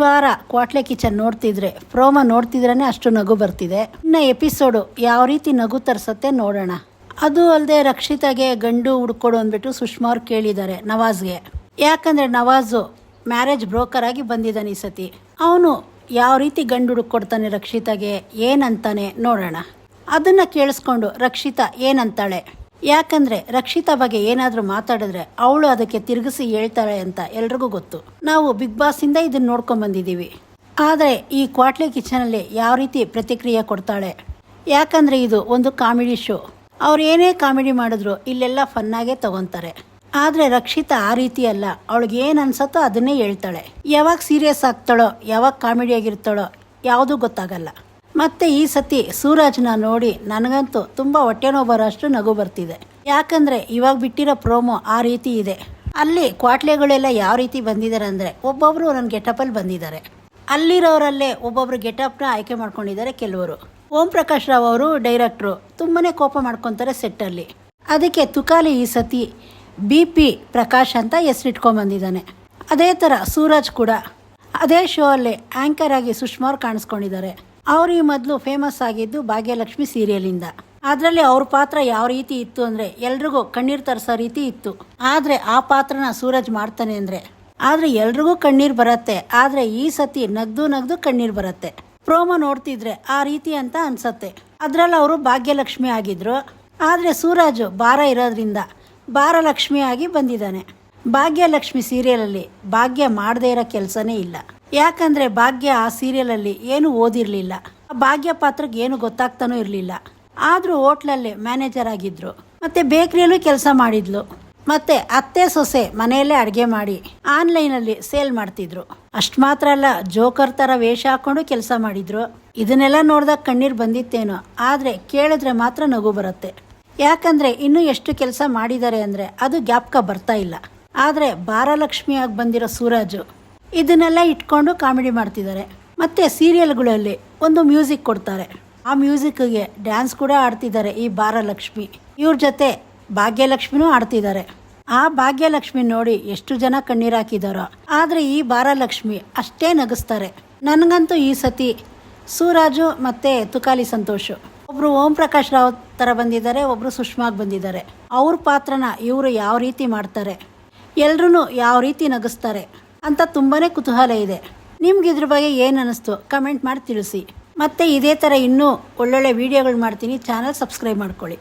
ವಾರ ಕ್ವಾಟ್ಲೆ ಕಿಚನ್ ನೋಡ್ತಿದ್ರೆ ಪ್ರೋಮೋ ನೋಡ್ತಿದ್ರೇ ಅಷ್ಟು ನಗು ಬರ್ತಿದೆ. ಇನ್ನು ಎಪಿಸೋಡು ಯಾವ ರೀತಿ ನಗು ತರಿಸತ್ತೆ ನೋಡೋಣ. ಅದು ಅಲ್ಲದೆ ರಕ್ಷಿತಾಗೆ ಗಂಡು ಹುಡ್ಕೊಡು ಅಂದ್ಬಿಟ್ಟು ಸುಷ್ಮಾ ಅವ್ರು ಕೇಳಿದ್ದಾರೆ ನವಾಜ್ಗೆ. ಯಾಕಂದರೆ ನವಾಜು ಮ್ಯಾರೇಜ್ ಬ್ರೋಕರ್ ಆಗಿ ಬಂದಿದ್ದಾನೆ ಈ ಸತಿ. ಅವನು ಯಾವ ರೀತಿ ಗಂಡು ಹುಡುಕೊಡ್ತಾನೆ ರಕ್ಷಿತಾಗೆ, ಏನಂತಾನೆ ನೋಡೋಣ. ಅದನ್ನು ಕೇಳಿಸ್ಕೊಂಡು ರಕ್ಷಿತಾ ಏನಂತಾಳೆ, ಯಾಕಂದರೆ ರಕ್ಷಿತಾ ಬಗ್ಗೆ ಏನಾದರೂ ಮಾತಾಡಿದ್ರೆ ಅವಳು ಅದಕ್ಕೆ ತಿರುಗಿಸಿ ಹೇಳ್ತಾಳೆ ಅಂತ ಎಲ್ರಿಗೂ ಗೊತ್ತು. ನಾವು ಬಿಗ್ ಬಾಸಿಂದ ಇದನ್ನು ನೋಡ್ಕೊಂಡು ಬಂದಿದ್ದೀವಿ. ಆದರೆ ಈ ಕ್ವಾಟ್ಲೆ ಕಿಚನಲ್ಲಿ ಯಾವ ರೀತಿ ಪ್ರತಿಕ್ರಿಯೆ ಕೊಡ್ತಾಳೆ, ಯಾಕಂದರೆ ಇದು ಒಂದು ಕಾಮಿಡಿ ಶೋ. ಅವ್ರು ಏನೇ ಕಾಮಿಡಿ ಮಾಡಿದ್ರು ಇಲ್ಲೆಲ್ಲ ಫನ್ನಾಗೇ ತಗೊತಾರೆ. ಆದರೆ ರಕ್ಷಿತಾ ಆ ರೀತಿ ಅಲ್ಲ, ಅವಳಿಗೆ ಏನು ಅನ್ಸತ್ತೋ ಅದನ್ನೇ ಹೇಳ್ತಾಳೆ. ಯಾವಾಗ ಸೀರಿಯಸ್ ಆಗ್ತಾಳೋ ಯಾವಾಗ ಕಾಮಿಡಿ ಆಗಿರ್ತಾಳೋ ಯಾವುದೂ ಗೊತ್ತಾಗಲ್ಲ. ಮತ್ತು ಈ ಸತಿ ಸೂರಜ್ನ ನೋಡಿ ನನಗಂತೂ ತುಂಬ ಹೊಟ್ಟೆ ನೋವು ಬರೋ ಅಷ್ಟು ನಗು ಬರ್ತಿದೆ. ಯಾಕಂದರೆ ಇವಾಗ ಬಿಟ್ಟಿರೋ ಪ್ರೋಮೋ ಆ ರೀತಿ ಇದೆ. ಅಲ್ಲಿ ಕ್ವಾಟ್ಲೆಗಳೆಲ್ಲ ಯಾವ ರೀತಿ ಬಂದಿದ್ದಾರೆ ಅಂದರೆ ಒಬ್ಬೊಬ್ಬರು ನನ್ನ ಗೆಟಪಲ್ಲಿ ಬಂದಿದ್ದಾರೆ. ಅಲ್ಲಿರೋರಲ್ಲೇ ಒಬ್ಬೊಬ್ಬರು ಗೆಟಪ್ನ ಆಯ್ಕೆ ಮಾಡ್ಕೊಂಡಿದ್ದಾರೆ ಕೆಲವರು. ಓಂ ಪ್ರಕಾಶ್ ರಾವ್ ಅವರು ಡೈರೆಕ್ಟ್ರು ತುಂಬಾ ಕೋಪ ಮಾಡ್ಕೊತಾರೆ ಸೆಟ್ಟಲ್ಲಿ. ಅದಕ್ಕೆ ತುಕಾಲಿ ಈ ಸತಿ BP ಪ್ರಕಾಶ್ ಅಂತ ಹೆಸರಿಟ್ಕೊಂಡ್ಬಂದಿದ್ದಾನೆ. ಅದೇ ಥರ ಸೂರಜ್ ಕೂಡ ಅದೇ ಶೋ ಅಲ್ಲಿ ಆ್ಯಂಕರ್ ಆಗಿ ಸುಷ್ಮಾ ಅವ್ರು ಕಾಣಿಸ್ಕೊಂಡಿದ್ದಾರೆ. ಅವರು ಈ ಮೊದಲು ಫೇಮಸ್ ಆಗಿದ್ದು ಭಾಗ್ಯಲಕ್ಷ್ಮಿ ಸೀರಿಯಲಿಂದ. ಅದರಲ್ಲಿ ಅವ್ರ ಪಾತ್ರ ಯಾವ ರೀತಿ ಇತ್ತು ಅಂದರೆ ಎಲ್ರಿಗೂ ಕಣ್ಣೀರು ತರಿಸೋ ರೀತಿ ಇತ್ತು. ಆದರೆ ಆ ಪಾತ್ರನ ಸೂರಜ್ ಮಾಡ್ತಾನೆ ಅಂದರೆ ಆದರೆ ಎಲ್ರಿಗೂ ಕಣ್ಣೀರು ಬರುತ್ತೆ. ಆದರೆ ಈ ಸತಿ ನಗ್ದು ಕಣ್ಣೀರು ಬರುತ್ತೆ. ಪ್ರೋಮೋ ನೋಡ್ತಿದ್ರೆ ಆ ರೀತಿ ಅಂತ ಅನ್ಸತ್ತೆ. ಅದರಲ್ಲಿ ಅವರು ಭಾಗ್ಯಲಕ್ಷ್ಮಿ ಆಗಿದ್ರು. ಆದರೆ ಸೂರಜ್ ಭಾರ ಇರೋದ್ರಿಂದ ಭಾರಲಕ್ಷ್ಮಿ ಆಗಿ ಬಂದಿದ್ದಾನೆ. ಭಾಗ್ಯಲಕ್ಷ್ಮಿ ಸೀರಿಯಲಲ್ಲಿ ಭಾಗ್ಯ ಮಾಡದೇ ಇರೋ ಕೆಲಸನೇ ಇಲ್ಲ. ಯಾಕಂದರೆ ಭಾಗ್ಯ ಆ ಸೀರಿಯಲಲ್ಲಿ ಏನು ಓದಿರಲಿಲ್ಲ. ಭಾಗ್ಯ ಪಾತ್ರಕ್ಕೆ ಏನು ಗೊತ್ತಾಗ್ತಾನೂ ಇರಲಿಲ್ಲ. ಆದರೂ ಹೋಟ್ಲಲ್ಲಿ ಮ್ಯಾನೇಜರ್ ಆಗಿದ್ರು. ಮತ್ತು ಬೇಕ್ರಿಯಲ್ಲೂ ಕೆಲಸ ಮಾಡಿದ್ಲು. ಮತ್ತು ಅತ್ತೆ ಸೊಸೆ ಮನೆಯಲ್ಲೇ ಅಡುಗೆ ಮಾಡಿ ಆನ್ಲೈನಲ್ಲಿ ಸೇಲ್ ಮಾಡ್ತಿದ್ರು. ಅಷ್ಟು ಮಾತ್ರ ಅಲ್ಲ, ಜೋಕರ್ ಥರ ವೇಷ ಹಾಕ್ಕೊಂಡು ಕೆಲಸ ಮಾಡಿದ್ರು. ಇದನ್ನೆಲ್ಲ ನೋಡಿದಾಗ ಕಣ್ಣೀರು ಬಂದಿತ್ತೇನೋ, ಆದರೆ ಕೇಳಿದ್ರೆ ಮಾತ್ರ ನಗು ಬರುತ್ತೆ. ಯಾಕಂದರೆ ಇನ್ನೂ ಎಷ್ಟು ಕೆಲಸ ಮಾಡಿದ್ದಾರೆ ಅಂದರೆ ಅದು ಜ್ಞಾಪಕ ಬರ್ತಾ ಇಲ್ಲ. ಆದರೆ ಭಾರಲಕ್ಷ್ಮಿಯಾಗಿ ಬಂದಿರೋ ಸೂರಜು ಇದನ್ನೆಲ್ಲ ಇಟ್ಕೊಂಡು ಕಾಮಿಡಿ ಮಾಡ್ತಿದ್ದಾರೆ. ಮತ್ತು ಸೀರಿಯಲ್ಗಳಲ್ಲಿ ಒಂದು ಮ್ಯೂಸಿಕ್ ಕೊಡ್ತಾರೆ. ಆ ಮ್ಯೂಸಿಕ್ಗೆ ಡ್ಯಾನ್ಸ್ ಕೂಡ ಆಡ್ತಿದ್ದಾರೆ ಈ ಭಾರಲಕ್ಷ್ಮಿ. ಇವ್ರ ಜೊತೆ ಭಾಗ್ಯಲಕ್ಷ್ಮಿನೂ ಆಡ್ತಿದ್ದಾರೆ. ಆ ಭಾಗ್ಯಲಕ್ಷ್ಮಿ ನೋಡಿ ಎಷ್ಟು ಜನ ಕಣ್ಣೀರು ಹಾಕಿದಾರೋ. ಆದರೆ ಈ ಭಾರಲಕ್ಷ್ಮಿ ಅಷ್ಟೇ ನಗಿಸ್ತಾರೆ. ನನಗಂತೂ ಈ ಸತಿ ಸೂರಾಜು ಮತ್ತು ತುಕಾಲಿ ಸಂತೋಷ್ ಒಬ್ಬರು ಓಂ ಪ್ರಕಾಶ್ ರಾವ್ ಥರ ಬಂದಿದ್ದಾರೆ, ಒಬ್ಬರು ಸುಷ್ಮಾಗ್ ಬಂದಿದ್ದಾರೆ. ಅವ್ರ ಪಾತ್ರನ ಇವರು ಯಾವ ರೀತಿ ಮಾಡ್ತಾರೆ, ಎಲ್ರೂ ಯಾವ ರೀತಿ ನಗಿಸ್ತಾರೆ ಅಂತ ತುಂಬಾ ಕುತೂಹಲ ಇದೆ. ನಿಮ್ಗೆ ಇದ್ರ ಬಗ್ಗೆ ಏನು ಅನ್ನಿಸ್ತು ಕಮೆಂಟ್ ಮಾಡಿ ತಿಳಿಸಿ. ಮತ್ತು ಇದೇ ಥರ ಇನ್ನೂ ಒಳ್ಳೊಳ್ಳೆ ವೀಡಿಯೋಗಳು ಮಾಡ್ತೀನಿ. ಚಾನಲ್ ಸಬ್ಸ್ಕ್ರೈಬ್ ಮಾಡ್ಕೊಳ್ಳಿ.